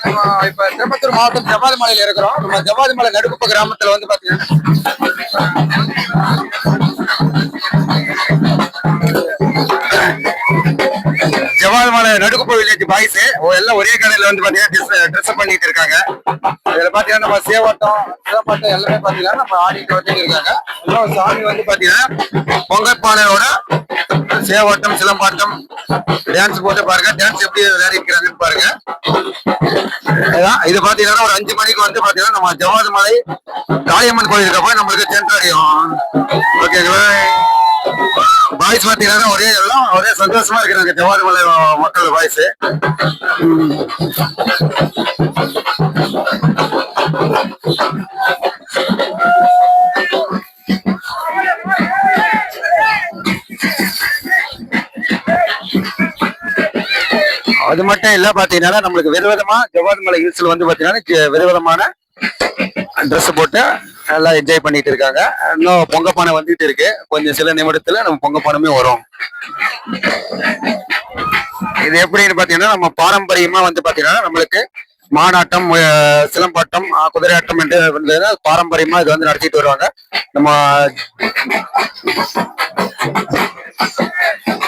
நம்ம இப்ப திருப்பத்தூர் மாவட்டம் ஜவ்வாது மலையில இருக்கிறோம். நம்ம ஜவ்வாது மலை நடுக்குப்ப கிராமத்துல வந்து பாத்தீங்கன்னா ஜவ்வாது மலை நடுக்குப்ப வில்லேஜ் பாய்ஸ் எல்லாம் ஒரே கடையில வந்து பாத்தீங்கன்னா ட்ரெஸ் பண்ணிட்டு இருக்காங்க. இதுல பாத்தீங்கன்னா நம்ம சேவட்டம் சிலம்பாட்டம் எல்லாமே பாத்தீங்கன்னா நம்ம ஆடிட்டு வந்துட்டு இருக்காங்க. இன்னும் சாமி வந்து பாத்தீங்கன்னா பொங்கல் பானையோட சேவட்டம் சிலம்பாட்டம் டான்ஸ் போட்டு பாருங்க. டான்ஸ் எப்படி விளையாடிக்கிறாங்கன்னு பாருங்க. இது பாத்தீங்கன்னா ஒரு 5 மணிக்கு வந்து பாத்தீங்கன்னா நம்ம ஜவ்வாது மலை காளியம்மன் கோயிலுக்கு போய் நம்மளுக்கு சென்றடையும். ஓகேங்களா? பாய்ஸ் பாத்தீங்கன்னா ஒரே சந்தோஷமா இருக்கிறாங்க ஜவ்வாது மலை மக்கள் பாய்ஸ். அது மட்டும் இல்ல பாத்தீங்கன்னா நம்மளுக்கு விதவிதமா ஜவ்வாது மலை ஹில்ஸ்ல வந்து பாத்தீங்கன்னா விதவிதமான ட்ரெஸ் போட்டு நல்லா என்ஜாய் பண்ணிட்டு இருக்காங்க. இன்னும் பொங்கப்பானை வந்துட்டு இருக்கு. கொஞ்சம் சில நிமிடத்துல நம்ம பொங்கப்பானமே வரும். இது எப்படின்னு பாத்தீங்கன்னா நம்ம பாரம்பரியமா வந்து பாத்தீங்கன்னா நம்மளுக்கு மானாட்டம் சிலம்பாட்டம் குதிரையாட்டம் என்று பாரம்பரியமா இது வந்து நடத்திட்டு வருவாங்க. நம்ம